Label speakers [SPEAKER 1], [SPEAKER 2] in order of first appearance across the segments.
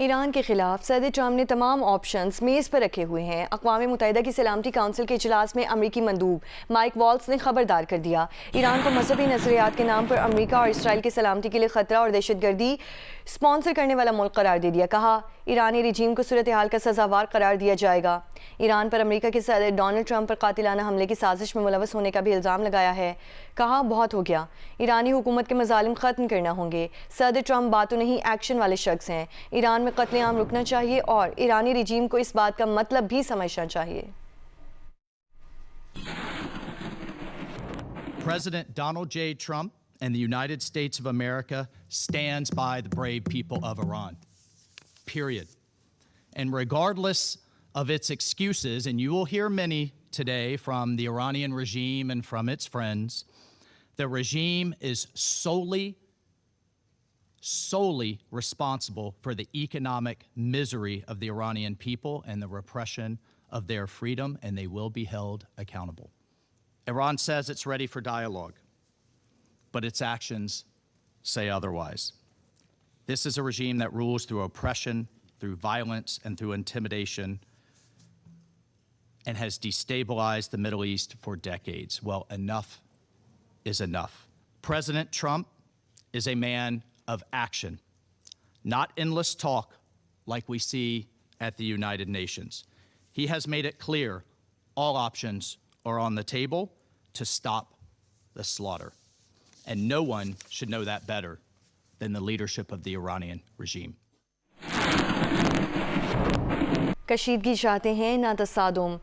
[SPEAKER 1] Iran के खिलाफ सदर ट्रम्प ने तमाम ऑप्शंस मेज़ पर रखे हुए हैं। अक़वाम मुत्तहिदा की सलामती काउंसिल के इजलास में अमरीकी मंदूब माइक वॉल्स ने खबरदार कर दिया, ईरान को मजहबी नज़रियात के नाम पर अमरीका और इसराइल की सलामती के लिए ख़तरा और दहशतगर्दी स्पॉन्सर करने वाला मुल्क करार दे दिया। कहा, ईरानी रजीम को सूरत हाल का सज़ावार करार दिया जाएगा। ईरान पर अमरीका के सदर डोनाल्ड ट्रंप पर कातिलाना हमले की साजिश में मुलव्वस होने का भी इल्ज़ाम लगाया है। कहा, बहुत हो गया, ईरानी हुकूमत के मज़ालिम ख़त्म करना होंगे। सदर ट्रंप बातों नहीं एक्शन वाले शख्स हैं। ईरान में कत्ले आम रुकना चाहिए और ईरानी रजीम को इस बात का मतलब भी समझना चाहिए।
[SPEAKER 2] President Donald J. Trump and the United States of America stands by the brave people of Iran, period. And regardless of its excuses, and you will hear many today from the Iranian regime and from its friends, the regime is solely responsible for the economic misery of the Iranian people and the repression of their freedom, and they will be held accountable. Iran says it's ready for dialogue, but its actions say otherwise. This is a regime that rules through oppression, through violence, and through intimidation, and has destabilized the Middle East for decades. Well, enough is enough. President Trump is a man of action, not endless talk like we see at the United Nations. He has made it clear all options are on the table to stop the slaughter. And no one should know that better than the leadership of the Iranian regime.
[SPEAKER 1] कशीदगी चाहते हैं ना तसादुम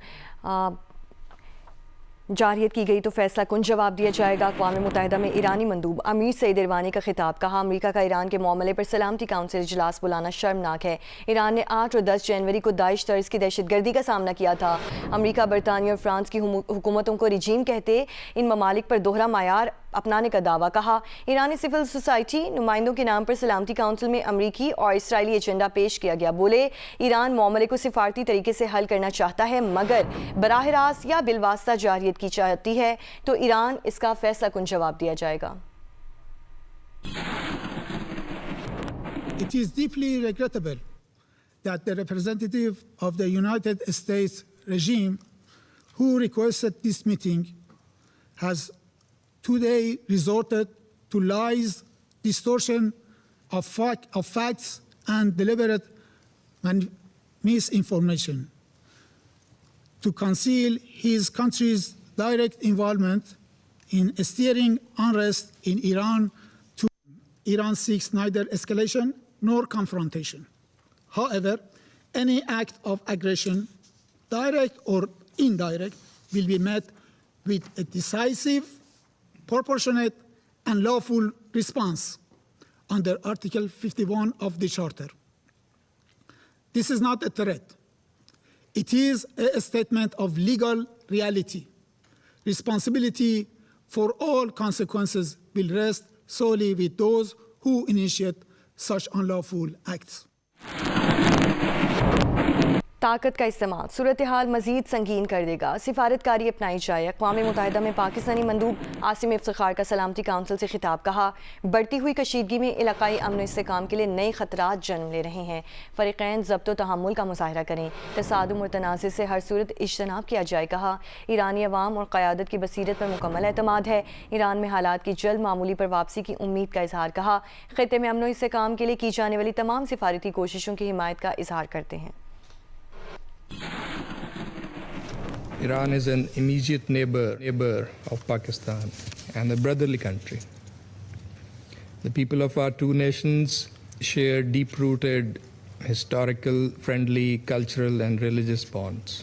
[SPEAKER 1] जारियत की गई तो फैसला कुन जवाब दिया जाएगा। अक़वाम मुत्तहिदा में ईरानी मंदूब अमीर सईद इरवानी का खिताब। कहा, अमरीका का ईरान के मामले पर सलामती काउंसिल इजलास बुलाना शर्मनाक है। ईरान ने 8 और 10 जनवरी को दाइश तर्ज की दहशतगर्दी का सामना किया था। अमरीका, बरतानिया और फ्रांस की हुकूमतों को रजीम कहते इन ममालिक पर दोहरा मायार अपनाने का दावा। कहा, ईरानी सिविल सोसाइटी नुमाइंदों के नाम पर सलामती काउंसिल में अमरीकी और इसराइली एजेंडा पेश किया गया। बोले, ईरान मामले को सिफारती तरीके से हल करना चाहता है, मगर बराह रास्त या बिलवास्ता जारियत की चाहती है तो ईरान इसका फैसला कुन जवाब दिया जाएगा।
[SPEAKER 3] It is deeply regrettable that the representative of the United States regime who requested this meeting has today resorted to lies, distortion of facts, and deliberate misinformation to conceal his country's direct involvement in steering unrest in Iran. Iran seeks neither escalation nor confrontation. However, any act of aggression, direct or indirect, will be met with a decisive, proportionate, and lawful response under Article 51 of the Charter. This is not a threat. It is a statement of legal reality. Responsibility for all consequences will rest solely with those who initiate such unlawful acts.
[SPEAKER 1] ताकत का इस्तेमाल सूरत हाल मजीद संगीन कर देगा। सिफारतकारी अपनाई जाए। अक़वाम मुत्तहिदा में पाकिस्तानी मंदूब आसिम इफ्तिखार का सलामती काउंसिल से खिताब। कहा, बढ़ती हुई कशीदगी में इलाकाई अमन इस्तेकाम के लिए नए ख़तरात जन्म ले रहे हैं। फ़रीक़ैन ज़ब्त व तहम्मुल का मुज़ाहरा करें। तसादुम और तनाज़े से हर सूरत इज्तनाब किया जाए। कहा, ईरानी अवाम और क़यादत की बसीरत पर मुकम्मल एतमाद है। ईरान में हालात की जल्द मामूली पर वापसी की उम्मीद का इजहार। कहा, ख़ित्ते में अमन व इस्तेकाम के लिए की जाने वाली तमाम सिफारती कोशिशों की हिमायत का इजहार करते हैं।
[SPEAKER 4] Iran is an immediate neighbor of Pakistan and a brotherly country. The people of our two nations share deep-rooted historical, friendly, cultural, and religious bonds.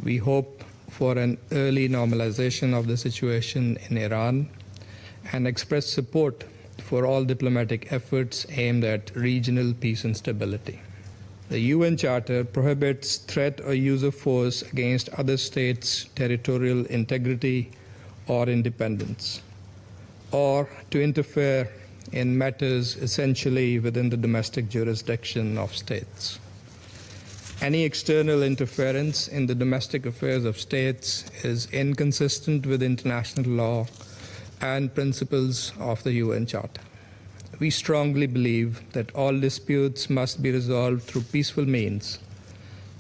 [SPEAKER 4] We hope for an early normalization of the situation in Iran and express support for all diplomatic efforts aimed at regional peace and stability. The UN Charter prohibits threat or use of force against other states' territorial integrity or independence, or to interfere in matters essentially within the domestic jurisdiction of states. Any external interference in the domestic affairs of states is inconsistent with international law and principles of the UN Charter. we strongly believe that all disputes must be resolved through peaceful means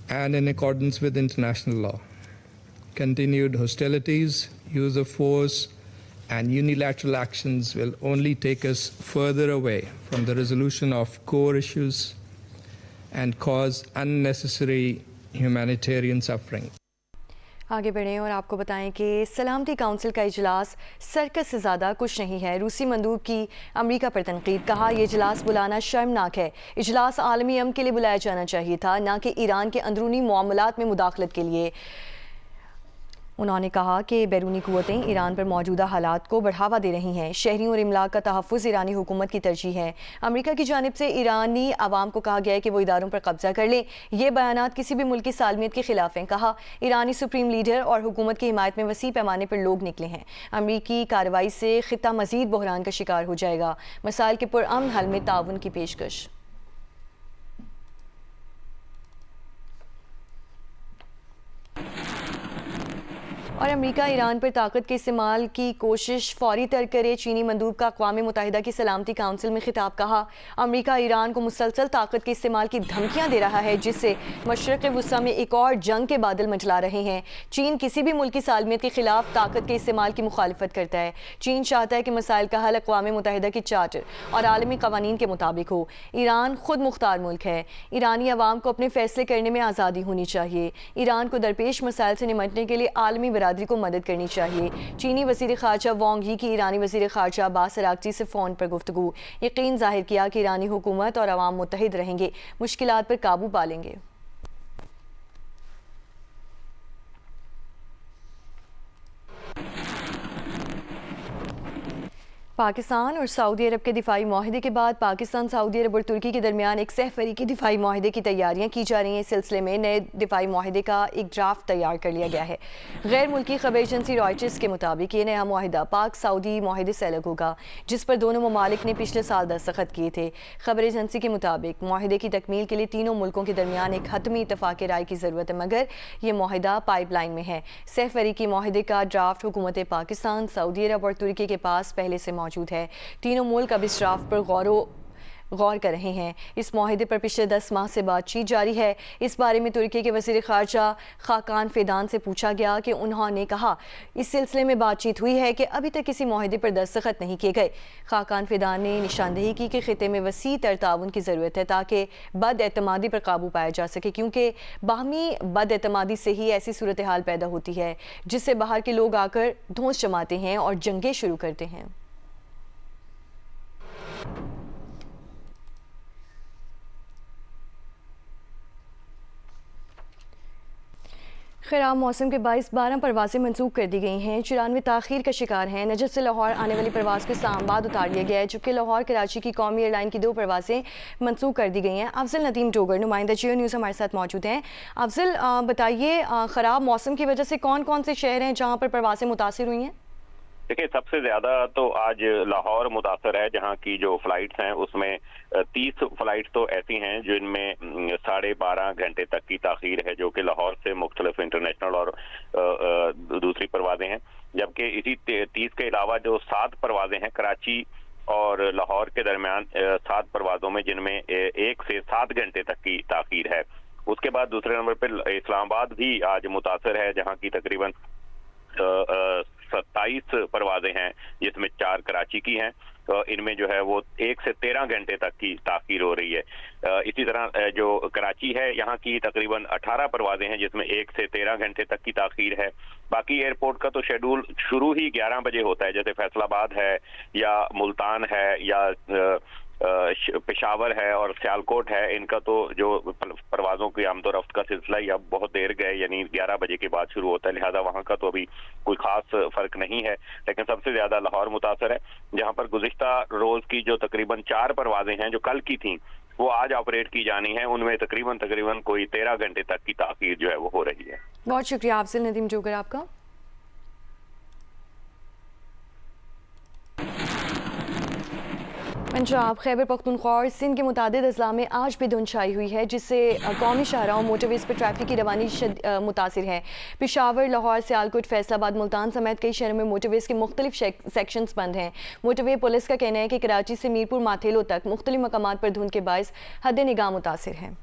[SPEAKER 4] and in accordance with international law. Continued hostilities, use of force, and unilateral actions will only take us further away from the resolution of core issues and cause unnecessary humanitarian suffering.
[SPEAKER 1] आगे बढ़ें और आपको बताएं कि सलामती council का इजलास circus से ज़्यादा कुछ नहीं है। रूसी मंदूब की अमेरिका पर तनकीद, कहा यह इजलास बुलाना शर्मनाक है। इजलास आलमी अमन के लिए बुलाया जाना चाहिए था, ना कि ईरान के अंदरूनी मामलात में मुदाखलत के लिए। उन्होंने कहा कि बैरूनी कुव्वतें ईरान पर मौजूदा हालात को बढ़ावा दे रही हैं। शहरियों और इमलाक का तहफ़्फ़ुज़ ईरानी हुकूमत की तरजीह है। अमेरिका की जानिब से ईरानी आवाम को कहा गया है कि वो इदारों पर कब्जा कर लें। ये बयानात किसी भी मुल्क की सालमियत के खिलाफ हैं। कहा ईरानी सुप्रीम लीडर और हुकूमत की हिमायत में वसी पैमाने पर लोग निकले हैं। अमेरिकी कार्रवाई से खित्ता मज़ीद बहरान का शिकार हो जाएगा। मसाइल के पुरअमन हल में ताउन की पेशकश। और अमेरिका ईरान पर ताकत के इस्तेमाल की कोशिश फौरी तर्क करे। चीनी मंदूब का अक़वाम मुत्तहिदा की सलामती काउंसिल में खिताब, कहा अमेरिका ईरान को मुसलसल ताकत के इस्तेमाल की धमकियां दे रहा है, जिससे मशरिक़ वुस्ता में एक और जंग के बादल मंडला रहे हैं। चीन किसी भी मुल्क की सालमियत के खिलाफ ताकत के इस्तेमाल की मुखालिफत करता है। चीन चाहता है कि मसाइल का हल अक़वाम मुत्तहिदा की चार्टर और आलमी क़वानीन के मुताबिक हो। ईरान खुद मुख्तार मुल्क है। ईरानी अवाम को अपने फैसले करने में आज़ादी होनी चाहिए। ईरान को दरपेश मसाइल से निमटने के लिए आलमी बरादरी को मदद करनी चाहिए। चीनी वज़ीर ख़ारजा वांग यी की ईरानी वज़ीर ख़ारजा अब्बास अराग़ची से फ़ोन पर गुफ्तगू, यकीन ज़ाहिर किया कि ईरानी हुकूमत और अवाम मुत्तहिद रहेंगे, मुश्किलात पर काबू पा लेंगे। पाकिस्तान और सऊदी अरब के दिफाई माहिदे के बाद पाकिस्तान, सऊदी अरब और तुर्की के दरमियान एक सहफरीकी दिफाई माहिदे की तैयारियां की जा रही हैं। इस सिलसिले में नए दिफाई माहिदे का एक ड्राफ्ट तैयार कर लिया गया है। गैर मुल्की खबर एजेंसी रॉयटर्स के मुताबिक ये नया माहिदा पाक सऊदी माहिदे से अलग होगा, जिस पर दोनों ममालिक ने पिछले साल दस्तखत किए थे। खबर एजेंसी के मुताबिक माहिदे की तकमील के लिए तीनों मुल्कों के दरमियान एक हतमी इत्तफाक राय की ज़रूरत है, मगर ये माहिदा पाइपलाइन में है। सहफरीकी माहिदे का ड्राफ्ट हुकूमत पाकिस्तान, सऊदी अरब और तुर्की के पास पहले से मौजूद है। तीनों मुल्क अब इस ड्राफ्ट पर गौर कर रहे हैं। इस माहिदे पर पिछले 10 माह से बातचीत जारी है। इस बारे में तुर्की के वज़ीर ख़ारजा खाकान फिदान से पूछा गया कि उन्होंने कहा इस सिलसिले में बातचीत हुई है कि अभी तक किसी माहिदे पर दस्तखत नहीं किए गए। खाकान फिदान ने निशानदेही की कि खिते में वसी तर ताउन की ज़रूरत है ताकि बदएतमादी पर काबू पाया जा सके, क्योंकि बाहमी बदएतमादी से ही ऐसी सूरत हाल पैदा होती है जिससे बाहर के लोग आकर धौंस जमाते हैं और जंगें शुरू करते हैं। खराब मौसम के बाइस 12 परवाज़ें मनसूख कर दी गई हैं। 94 ताख़ीर का शिकार हैं। नजफ़ से लाहौर आने वाली परवाज़ को इस्लामाबाद उतार लिया गया है, जबकि लाहौर कराची की कौमी एयरलाइन की 2 परवाज़ें मनसूख कर दी गई हैं। अफजल नदीम जोगर, नुमाइंदा जियो न्यूज़, हमारे साथ मौजूद हैं। अफजल, बताइए ख़राब मौसम की वजह से कौन कौन से शहर हैं जहाँ पर परवाज़ें मुतासिर हुई हैं?
[SPEAKER 5] देखिए, सबसे ज्यादा तो आज लाहौर मुतासर है, जहां की जो फ्लाइट्स हैं उसमें 30 फ्लाइट्स तो ऐसी हैं जिनमें 12.5 घंटे तक की ताखीर है, जो कि लाहौर से मुख्तलिफ इंटरनेशनल और दूसरी परवाजें हैं। जबकि इसी 30 के अलावा जो 7 परवाजें हैं कराची और लाहौर के दरमियान, 7 परवाजों में जिनमें 1 से 7 घंटे तक की ताखीर है। उसके बाद दूसरे नंबर पर इस्लामाबाद भी आज मुतासर है, जहाँ की तकरीबन 27 परवाजें हैं, जिसमें 4 कराची की हैं। इनमें जो है वो 1 से 13 घंटे तक की ताखीर हो रही है। इसी तरह जो कराची है, यहाँ की तकरीबन 18 परवाजें हैं, जिसमें 1 से 13 घंटे तक की ताखीर है। बाकी एयरपोर्ट का तो शेड्यूल शुरू ही 11 बजे होता है, जैसे फैसलाबाद है या मुल्तान है या पेशावर है और सियालकोट है। इनका तो जो परवाजों की आमद और रफ्त का सिलसिला ही अब बहुत देर गए, यानी 11 बजे के बाद शुरू होता है, लिहाजा वहाँ का तो अभी कोई खास फर्क नहीं है। लेकिन सबसे ज्यादा लाहौर मुतासर है, जहाँ पर गुज़िश्ता रोज की जो तकरीबन 4 परवाजें हैं जो कल की थी वो आज ऑपरेट की जानी है, उनमें तकरीबन कोई 13 घंटे तक की ताखीर जो है वो हो रही है।
[SPEAKER 1] बहुत शुक्रिया अफजल नदीम जोगर आपका। पंजाब, खैबर पख्तूनख्वा और सिंध के मुतादिद अजला में आज भी धुंध छाई हुई है, जिससे कौमी शाहराहों मोटरवेज पर ट्रैफिक की रवानी मुतासिर है। पेशावर, लाहौर, सियालकोट, फैसलाबाद, मुल्तान समेत कई शहरों में मोटरवेज के मुख्तलिफ सेक्शंस बंद हैं। मोटरवे पुलिस का कहना है कि कराची से मीरपुर माथेलो तक मुख्तलिफ मकामात पर धुंध के बायस हद निगाह मुतासिर है।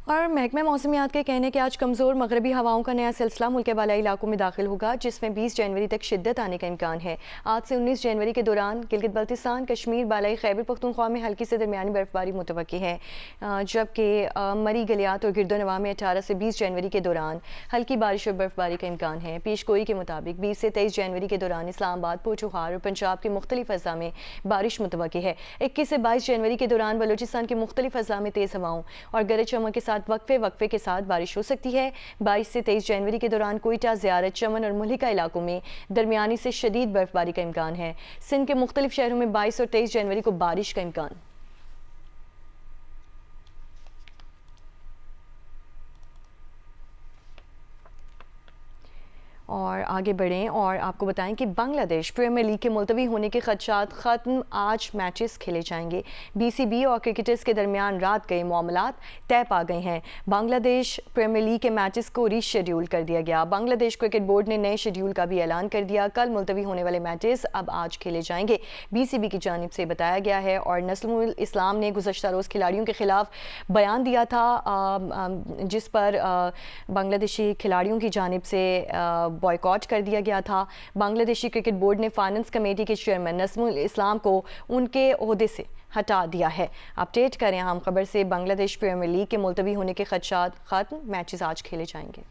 [SPEAKER 1] और महकमा मौसमियात के कहने के आज कमज़ोर मगरबी हवाओं का नया सिलसिला मुल्क के बालाई इलाकों में दाखिल होगा, जिसमें 20 जनवरी तक शिद्दत आने का इम्कान है। आज से 19 जनवरी के दौरान गिलगित बल्तिस्तान, कश्मीर, बालाई खैबर पख्तूनख्वा में हल्की से दरमियानी बर्फबारी मुतवक्की है, जबकि मरी, गलियात और गिरदोनवा में 18 से 20 जनवरी के दौरान हल्की बारिश और बर्फबारी का इम्कान है। पेशगोई के मुताबिक 20 से 23 जनवरी के दौरान इस्लामाबाद, पोचुहार और पंजाब के मुख्तलिफ अज़ला में बारिश मुतवक्की है। 21 से 22 जनवरी के दौरान बलूचिस्तान के मुख्तलिफ अज़ला में तेज़ हवाओं और गरज चमक के साथ वक्फे के साथ बारिश हो सकती है। 22 से 23 जनवरी के दौरान कोयटा, ज़ियारत, चमन और मुल्लिका इलाकों में दरमियानी से शदीद बर्फबारी का इम्कान है। सिंध के मुख्तलिफ शहरों में 22 और 23 जनवरी को बारिश का इम्कान। और आगे बढ़ें और आपको बताएं कि बांग्लादेश प्रीमियर लीग के मुलतवी होने के खदशात ख़त्म, आज मैचेस खेले जाएंगे। बीसीबी और क्रिकेटर्स के दरमियान रात गए मामलात तय पा गए हैं। बांग्लादेश प्रीमियर लीग के मैचेस को रीशेड्यूल कर दिया गया। बांग्लादेश क्रिकेट बोर्ड ने नए शेड्यूल का भी ऐलान कर दिया। कल मुलतवी होने वाले मैचेस अब आज खेले जाएंगे, बीसीबी की जानिब से बताया गया है। और नस्रुल इस्लाम ने गुज़श्ता रोज़ खिलाड़ियों के खिलाफ बयान दिया था, जिस पर बांग्लादेशी खिलाड़ियों की जानिब से बॉयकॉट कर दिया गया था। बांग्लादेशी क्रिकेट बोर्ड ने फाइनेंस कमेटी के चेयरमैन नस्रुल इस्लाम को उनके ओहदे से हटा दिया है। अपडेट करें अहम खबर से, बांग्लादेश प्रीमियर लीग के मुलतवी होने के खदशात ख़त्म, मैचेस आज खेले जाएंगे।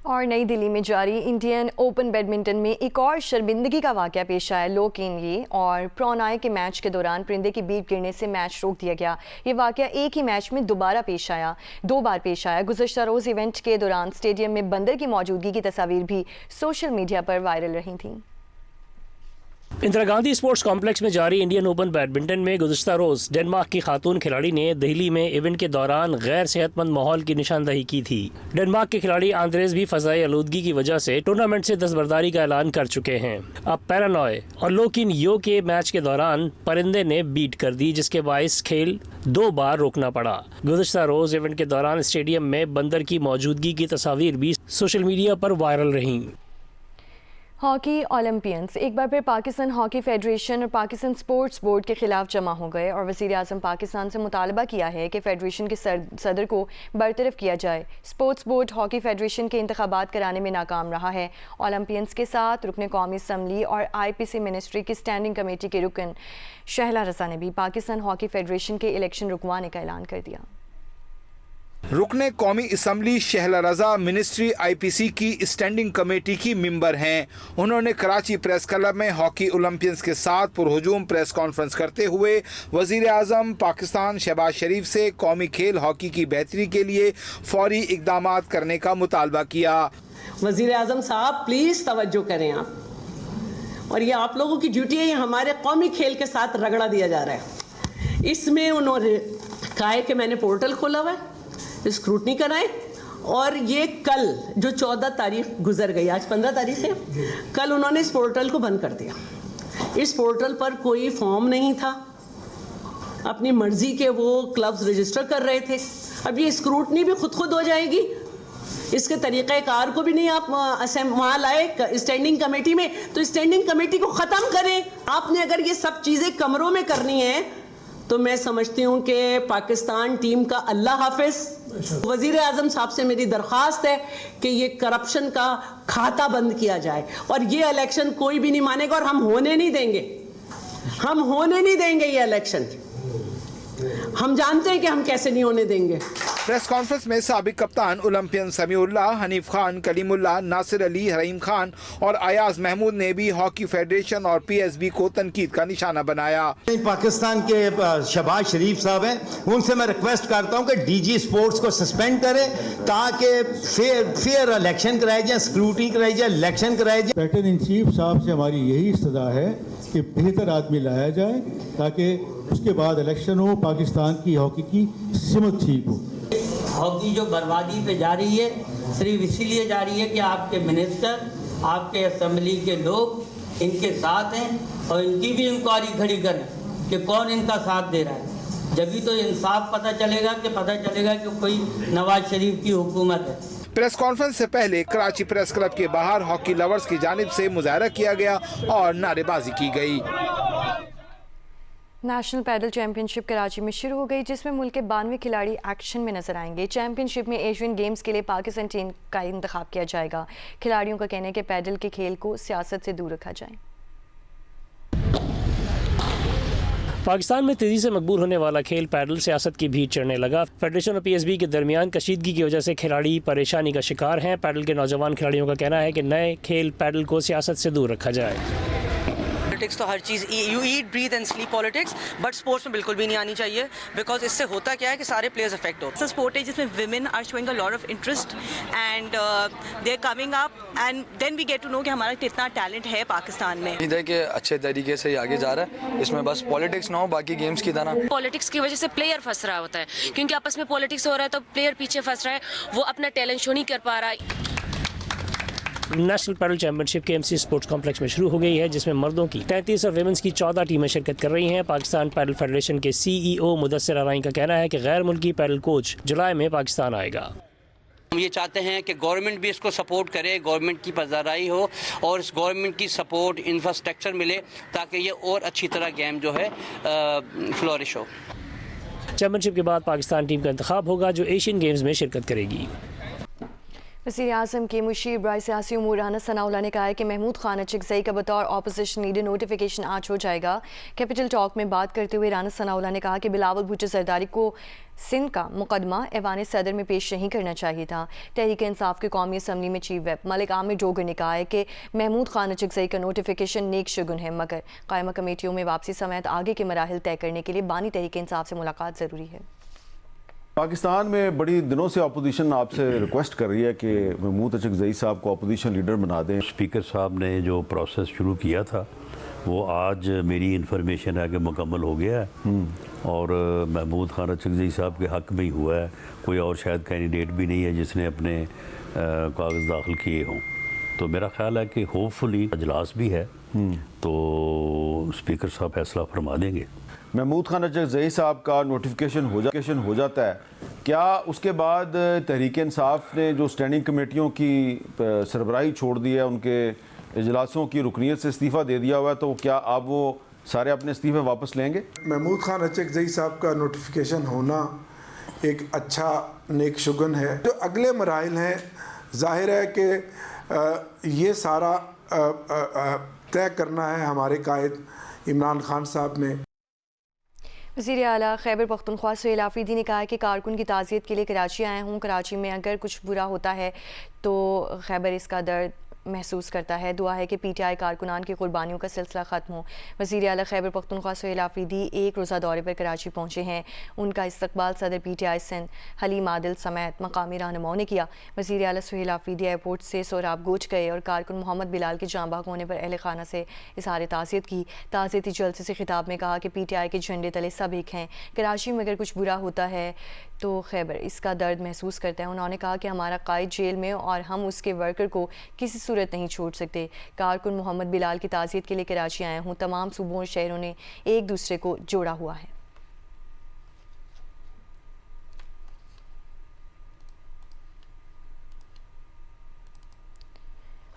[SPEAKER 1] और नई दिल्ली में जारी इंडियन ओपन बैडमिंटन में एक और शर्मिंदगी का वाक़या पेश आया। लो केनली और प्रोनाय के मैच के दौरान परिंदे की बीट गिरने से मैच रोक दिया गया। ये वाक़या एक ही मैच में दो बार पेश आया। गुज़श्ता रोज़ इवेंट के दौरान स्टेडियम में बंदर की मौजूदगी की तस्वीर भी सोशल मीडिया पर वायरल रही थी।
[SPEAKER 6] इंदिरा गांधी स्पोर्ट्स कॉम्प्लेक्स में जारी इंडियन ओपन बैडमिंटन में गुज़श्ता रोज़ डेनमार्क की खातून खिलाड़ी ने दिल्ली में इवेंट के दौरान गैर सेहतमंद माहौल की निशानदही की थी। डेनमार्क के खिलाड़ी आंद्रेस भी फ़ज़ाई आलूदगी की वजह से टूर्नामेंट से दस्तबरदारी का ऐलान कर चुके हैं। अब पैरानॉय और लोकिन यो के मैच के दौरान परिंदे ने बीट कर दी, जिसके बायस खेल 2 बार रोकना पड़ा। गुज़श्ता रोज़ इवेंट के दौरान स्टेडियम में बंदर की मौजूदगी की तस्वीर भी सोशल मीडिया पर वायरल रहीं।
[SPEAKER 1] हॉकी ओलंपियंस एक बार फिर पाकिस्तान हॉकी फेडरेशन और पाकिस्तान स्पोर्ट्स बोर्ड के खिलाफ जमा हो गए और वज़ीर आज़म पाकिस्तान से मुतालबा किया है कि फेडरेशन के सदर को बरतरफ किया जाए। स्पोर्ट्स बोर्ड हॉकी फेडरेशन के इंतखाबात कराने में नाकाम रहा है। ओलंपियंस के साथ रुकन कौमी असम्बली और IPC मिनिस्ट्री की स्टैंडिंग कमेटी के रुकन शहला रज़ा ने भी पाकिस्तान हॉकी फेडरेशन के इलेक्शन रुकवाने का ऐलान कर दिया।
[SPEAKER 7] रुकने कौमी असम्बली शहला रज़ा मिनिस्ट्री IPC की स्टैंडिंग कमेटी की मेंबर हैं। उन्होंने कराची प्रेस क्लब में हॉकी ओलंपियंस के साथ पुरहुजूम प्रेस कॉन्फ्रेंस करते हुए वज़ीर आज़म पाकिस्तान शहबाज शरीफ से कौमी खेल हॉकी की बेहतरी के लिए फौरी इक़दामात करने का मुतालबा किया।
[SPEAKER 8] वज़ीर आज़म साहब प्लीज़ तवज्जो करें आप, और ये आप लोगों की ड्यूटी है, ये हमारे कौमी खेल के साथ रगड़ा दिया जा रहा है। इसमें उन्होंने कहा है कि मैंने पोर्टल खोला हुआ है, स्क्रूटनी कराएं, और ये कल जो 14 तारीख गुजर गई, आज 15 तारीख है, कल उन्होंने इस पोर्टल को बंद कर दिया। इस पोर्टल पर कोई फॉर्म नहीं था, अपनी मर्जी के वो क्लब्स रजिस्टर कर रहे थे। अब ये स्क्रूटनी भी खुद हो जाएगी, इसके तरीक़ाकार को भी नहीं आप वहाँ लाए स्टैंडिंग कमेटी में, तो स्टैंडिंग कमेटी को ख़त्म करें। आपने अगर ये सब चीज़ें कमरों में करनी है तो मैं समझती हूँ कि पाकिस्तान टीम का अल्लाह हाफिज। वज़ीर आज़म साहब से मेरी दरख्वास्त है कि ये करप्शन का खाता बंद किया जाए, और ये इलेक्शन कोई भी नहीं मानेगा, और हम होने नहीं देंगे ये इलेक्शन। हम जानते हैं कि हम कैसे नहीं होने देंगे।
[SPEAKER 7] प्रेस कॉन्फ्रेंस में साबिक कप्तान ओलंपियन समीउल्लाह, हनीफ खान, कलीमुल्लाह, नासिर अली, हरीम खान और अयाज महमूद ने भी हॉकी फेडरेशन और PSB को तनकीद का निशाना बनाया।
[SPEAKER 9] पाकिस्तान के शहबाज शरीफ साहब हैं, उनसे मैं रिक्वेस्ट करता हूं कि DG स्पोर्ट्स को सस्पेंड करें, ताकि फेयर इलेक्शन कराए जाए, स्क्रूटनी कराई जाए, इलेक्शन कराए जाए।
[SPEAKER 10] कैप्टन इन चीफ साहब से हमारी यही इस्तदा है कि बेहतर आदमी लाया जाए, ताकि उसके बाद इलेक्शन हो, पाकिस्तान की हॉकी की सिमत ठीक हो।
[SPEAKER 11] हॉकी जो बर्बादी पे जा रही है सिर्फ इसीलिए जा रही है कि आपके मिनिस्टर, आपके असेंबली के लोग इनके साथ हैं और इनकी भी इंक्वायरी खड़ी करें कि कौन इनका साथ दे रहा है। जभी तो इंसाफ पता चलेगा कि कोई नवाज शरीफ की हुकूमत है।
[SPEAKER 7] प्रेस कॉन्फ्रेंस से पहले कराची प्रेस क्लब के बाहर हॉकी लवर्स की जानिब से मुजाहरा किया गया और नारेबाजी की गई।
[SPEAKER 1] नेशनल पैडल चैंपियनशिप कराची में शुरू हो गई, जिसमें मुल्क के 92 खिलाड़ी एक्शन में नजर आएंगे। चैंपियनशिप में एशियन गेम्स के लिए पाकिस्तान टीम का इंतखाब किया जाएगा। खिलाड़ियों का कहना है कि पैडल के खेल को सियासत से दूर रखा जाए।
[SPEAKER 6] पाकिस्तान में तेज़ी से मकबूल होने वाला खेल पैडल सियासत की भीड़ चढ़ने लगा। फेडरेशन और PSB के दरमियान कशीदगी की वजह से खिलाड़ी परेशानी का शिकार हैं। पैडल के नौजवान खिलाड़ियों का कहना है कि नए खेल पैडल को सियासत से दूर रखा जाए।
[SPEAKER 12] पॉलिटिक्स तो हर चीज़, you eat breathe and sleep politics, but sports में बिल्कुल भी नहीं आनी चाहिए, बिकॉज इससे होता क्या है कि सारे प्लेयर्स अफेक्ट होते हैं। स्पोर्ट है जिसमें women are showing a lot of interest and they are coming up and then we get to know कि हमारा कितना टैलेंट है पाकिस्तान में।
[SPEAKER 13] उम्मीद है कि अच्छे तरीके से आगे जा रहा है, इसमें बस पॉलिटिक्स ना हो बाकी गेम्स की तरह।
[SPEAKER 14] पॉलिटिक्स की वजह से प्लेयर फंस रहा होता है, क्योंकि आपस में पॉलिटिक्स हो रहा है तो प्लेयर पीछे फंस रहा है, वो अपना टैलेंट शो नहीं कर पा रहा है।
[SPEAKER 6] National padel championship KMC sports complex में शुरू हो गई है, जिसमें मर्दों की 33 और वेमेंस की 14 टीमें शिरकत कर रही हैं। पाकिस्तान पैडल फेडरेशन के CEO मुदस्सिर अराई का कहना है कि गैर मुल्की पैडल कोच जुलाई में पाकिस्तान आएगा।
[SPEAKER 15] हम ये चाहते हैं कि गवर्नमेंट भी इसको सपोर्ट करे, गवर्नमेंट की पज़ाराई हो और इस गवर्नमेंट की सपोर्ट, इंफ्रास्ट्रक्चर मिले ताकि ये और अच्छी तरह गेम जो है फ्लोरिश हो।
[SPEAKER 6] चैंपियनशिप के बाद पाकिस्तान टीम का इंतखाब होगा जो एशियन गेम्स में शिरकत करेगी।
[SPEAKER 1] वज़ीर आज़म के मुशीर बराए सियासी उमूर राना सनाउल्लाह ने कहा है कि महमूद खान अचकज़ई का बतौर ऑपोजिशन लीडर नोटिफिकेशन आज हो जाएगा। कैपिटल टॉक में बात करते हुए राना सनाउल्लाह ने कहा कि बिलावल भुट्टो जरदारी को सिंध का मुकदमा ऐवान सदर में पेश नहीं करना चाहिए था। तहरीक इंसाफ के कौमी असम्बली में चीफ व्हिप मलिक आमिर डोगर ने कहा है कि महमूद खान अचकज़ई का नोटिफिकेशन नेक शगुन है, मगर कायमा कमेटियों में वापसी समेत आगे के मराहिल तय करने के लिए बानी तहरीक इंसाफ से मुलाकात ज़रूरी है।
[SPEAKER 16] पाकिस्तान में बड़ी दिनों से अपोजिशन आपसे रिक्वेस्ट कर रही है कि महमूद अचकज़ई साहब को अपोजिशन लीडर बना दें।
[SPEAKER 17] स्पीकर साहब ने जो प्रोसेस शुरू किया था वो आज मेरी इंफॉर्मेशन है कि मुकम्मल हो गया है और महमूद खान अचकज़ई साहब के हक़ में ही हुआ है। कोई और शायद कैंडिडेट भी नहीं है जिसने अपने कागज़ दाखिल किए हों। तो मेरा ख्याल है कि होपफुली अजलास भी है तो स्पीकर साहब फैसला फरमा देंगे।
[SPEAKER 16] महमूद खान अचकज़ई साहब का नोटिफिकेशन हो जाता है, क्या उसके बाद तहरीक इंसाफ ने जो स्टैंडिंग कमेटियों की सरबराही छोड़ दी है, उनके इजलासों की रुकनीत से इस्तीफ़ा दे दिया हुआ है, तो क्या आप वो सारे अपने इस्तीफ़े वापस लेंगे?
[SPEAKER 18] महमूद खान अचकज़ई साहब का नोटिफिकेशन होना एक अच्छा नेक शुगन है। जो अगले मराहिल हैं, जाहिर है कि ये सारा तय करना है हमारे कायद इमरान खान साहब ने।
[SPEAKER 1] वज़ीर आला खैबर पख्तूनख्वा सुहेल आफरीदी ने कहा है कि कारकुन की ताज़ियत के लिए कराची आया हूँ। कराची में अगर कुछ बुरा होता है तो खैबर इसका दर्द महसूस करता है। दुआ है कि PTI कारकुनान की कुर्बानियों का सिलसिला ख़त्म हो। वज़ीर आला खैबर पख्तूनख्वा सुहेल आफरीदी एक रोज़ा दौरे पर कराची पहुँचे हैं। उनका इस्तकबाल सदर PTI सिंध हलीम आदिल समेत मकामी रहनुमाओं ने किया। वज़ीर आला सुहेल आफरीदी एयरपोर्ट से सोहराब गोच गए और कारकुन मोहम्मद बिलाल के जाँ बहक होने पर अहल खाना से इज़हार ताज़ियत की। ताज़ियती जलसे से खिताब में कहा कि PTI के झंडे तले सब एक हैं। कराची में अगर कुछ बुरा होता है तो खैबर इसका दर्द महसूस करता है। उन्होंने कहा कि हमारा कायद जेल में और हम उसके वर्कर को किसी सूरत नहीं छोड़ सकते। कारकुन मोहम्मद बिलाल की ताज़ियत के लिए कराची आया हूँ। तमाम सूबों और शहरों ने एक दूसरे को जोड़ा हुआ है।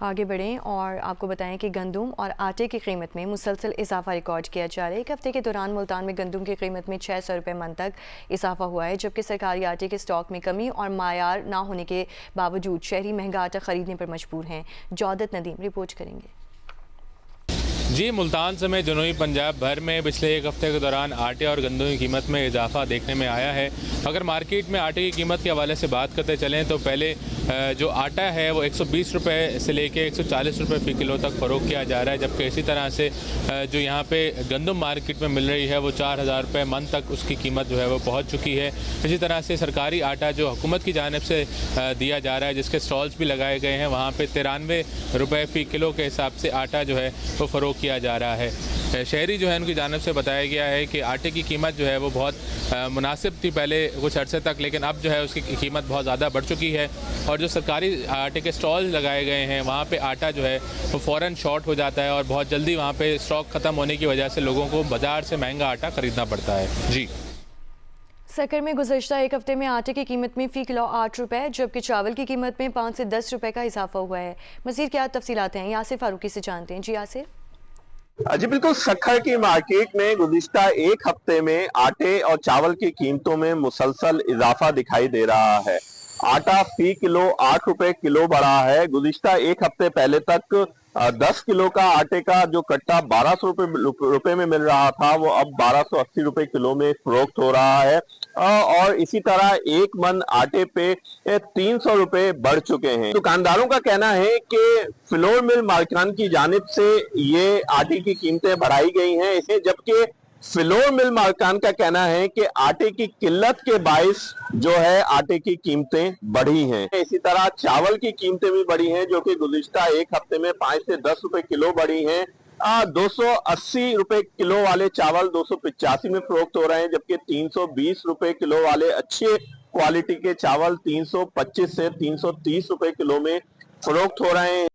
[SPEAKER 1] आगे बढ़ें और आपको बताएं कि गंदम और आटे की कीमत में मुसलसल इजाफा रिकॉर्ड किया जा रहा है। एक हफ्ते के दौरान मुल्तान में गंदम की कीमत में 600 रुपये मन तक इजाफा हुआ है, जबकि सरकारी आटे के स्टॉक में कमी और मायार ना होने के बावजूद शहरी महंगा आटा ख़रीदने पर मजबूर हैं। जौदत नदीम रिपोर्ट करेंगे।
[SPEAKER 19] जी, मुल्तान समेत जनूबी पंजाब भर में पिछले एक हफ्ते के दौरान आटे और गंदम की कीमत में इजाफा देखने में आया है। अगर मार्केट में आटे की कीमत के हवाले से बात करते चलें तो पहले जो आटा है वो 120 रुपये से लेके 140 रुपये फ़ी किलो तक फ़रोख्त किया जा रहा है, जबकि इसी तरह से जो यहाँ पे गंदम मार्केट में मिल रही है वो 4000 रुपये मन तक उसकी कीमत जो है वो पहुँच चुकी है। इसी तरह से सरकारी आटा जो हुकूमत की जानिब से दिया जा रहा है, जिसके स्टॉल्स भी लगाए गए हैं, वहाँ पर 93 रुपये फ़ी किलो के हिसाब से आटा जो है वो फ़रोख्त किया जा रहा है। शहरी जो है उनकी जानिब से बताया गया है कि आटे की कीमत जो है वो बहुत मुनासिब थी पहले कुछ अरसे तक, लेकिन अब जो है उसकी कीमत बहुत ज़्यादा बढ़ चुकी है और जो सरकारी आटे के स्टॉल लगाए गए हैं वहाँ पे आटा जो है वो फ़ौरन शॉर्ट हो जाता है और बहुत जल्दी वहाँ पे स्टॉक ख़त्म होने की वजह से लोगों को बाज़ार से महंगा आटा ख़रीदना पड़ता है। जी।
[SPEAKER 1] सकर में गुज़श्ता एक हफ्ते में आटे की कीमत में फ़ी किलो 8 रुपये जबकि चावल की कीमत में 5 से 10 रुपये का इजाफा हुआ है। मज़ीद क्या तफसीलात हैं यासिर फारूकी से जानते हैं। जी यासिर।
[SPEAKER 20] जी बिल्कुल, सखर की मार्केट में गुज़िश्ता एक हफ्ते में आटे और चावल की कीमतों में मुसलसल इजाफा दिखाई दे रहा है। आटा फी किलो 8 रुपए किलो बढ़ा है। गुज़िश्ता एक हफ्ते पहले तक 10 किलो का आटे का जो कट्टा 1200 रुपए में मिल रहा था वो अब 1280 रुपए किलो में फरोख्त हो रहा है और इसी तरह एक मन आटे पे 300 रुपए बढ़ चुके हैं। दुकानदारों का कहना है कि फ्लोर मिल मालिकान की जानिब से ये आटे की कीमतें बढ़ाई गई हैं इसे, जबकि फ्लोर मिल मालिकान का कहना है कि आटे की किल्लत के बाइस जो है आटे की कीमतें बढ़ी हैं। इसी तरह चावल की कीमतें भी बढ़ी हैं जो कि गुज़िश्ता एक हफ्ते में 5 से 10 रुपए किलो बढ़ी हैं। 280 रुपए किलो वाले चावल 285 में फरोख्त हो रहे हैं जबकि 320 रुपए किलो वाले अच्छे क्वालिटी के चावल 325 से 330 रुपए किलो में फरोख्त हो रहे हैं।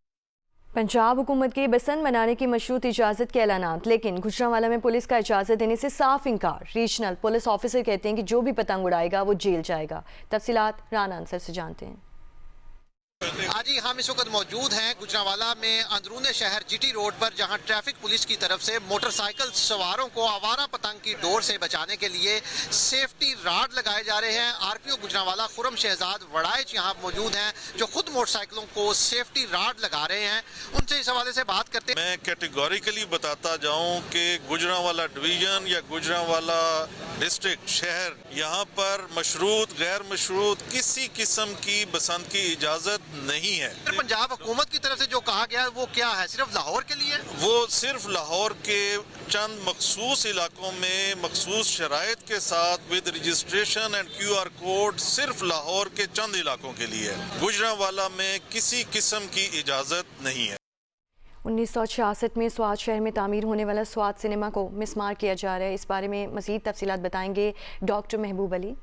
[SPEAKER 1] पंजाब हुकूमत की बसंत मनाने की मशरूत इजाज़त के ऐलानात, लेकिन गुजरांवाला में पुलिस का इजाज़त देने से साफ इनकार। रीजनल पुलिस ऑफिसर कहते हैं कि जो भी पतंग उड़ाएगा वो जेल जाएगा। तफसीलात राना अंसर से जानते हैं।
[SPEAKER 21] आज ही हम इस वक्त मौजूद हैं गुजरांवाला में अंदरून शहर जीटी रोड पर, जहां ट्रैफिक पुलिस की तरफ से मोटरसाइकिल सवारों को आवारा पतंग की डोर से बचाने के लिए सेफ्टी राड लगाए जा रहे हैं। आरपीओ गुजरांवाला खुरम शहजाद वड़ाइच यहां मौजूद हैं जो खुद मोटरसाइकिलों को सेफ्टी राड लगा रहे हैं। उनसे इस हवाले से बात करते हैं।
[SPEAKER 22] मैं कैटेगोरिकली बताता जाऊं कि गुजरांवाला डिवीजन या गुजरांवाला डिस्ट्रिक्ट शहर, यहाँ पर मशरूत गैर मशरूत किसी किस्म की बसंत की इजाजत नहीं है।
[SPEAKER 21] पंजाब हुकूमत की तरफ से जो कहा गया है वो क्या है? सिर्फ लाहौर के लिए?
[SPEAKER 22] वो सिर्फ लाहौर के चंद मखसूस इलाकों में मखसूस शराइत के साथ with registration and QR code सिर्फ लाहौर के चंद इलाकों के लिए है। गुजरांवाला में किसी किस्म की इजाजत नहीं है।
[SPEAKER 1] 1966 में स्वात शहर में तामीर होने वाला स्वात सिनेमा को मिसमार किया जा रहा है। इस बारे में मज़ीद तफसीलात बताएंगे डॉक्टर महबूब अली।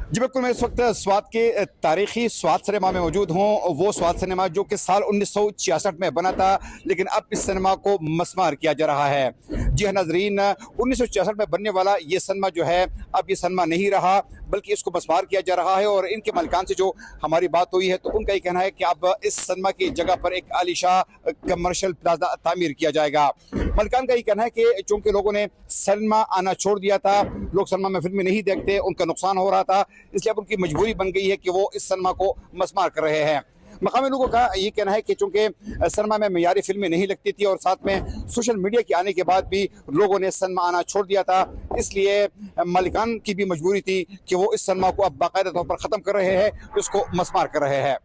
[SPEAKER 23] जी बिल्कुल, मैं इस वक्त स्वात के तारीखी स्वात सिनेमा में मौजूद हूँ। वो स्वात सिनेमा जो कि साल 1966 में बना था, लेकिन अब इस सिनेमा को मसमार किया जा रहा है। जी हाँ नाजरीन, 1966 में बनने वाला ये सिनेमा जो है अब ये सिनेमा नहीं रहा, बल्कि इसको मसमार किया जा रहा है। और इनके मालिकान से जो हमारी बात हुई है तो उनका ये कहना है कि अब इस सिनेमा की जगह पर एक आलीशाह कमर्शियल प्लाजा तामीर किया जाएगा। मालिकान का ये कहना है कि चूंकि लोगों ने सिनेमा आना छोड़ दिया था, लोग सिनेमा में फिल्में नहीं देखते, उनका नुकसान हो रहा था, इसलिए अब उनकी मजबूरी बन गई है कि वो इस सिनेमा को मसमार कर रहे हैं। मकामी लोगों का ये कहना है कि चूंकि सिनेमा में मयारी फिल्में नहीं लगती थी और साथ में सोशल मीडिया के आने के बाद भी लोगों ने सिनेमा आना छोड़ दिया था, इसलिए मालिकान की भी मजबूरी थी कि वो इस सिनेमा को अब बाकायदा तौर पर ख़त्म कर रहे हैं, उसको मसमार कर रहे हैं।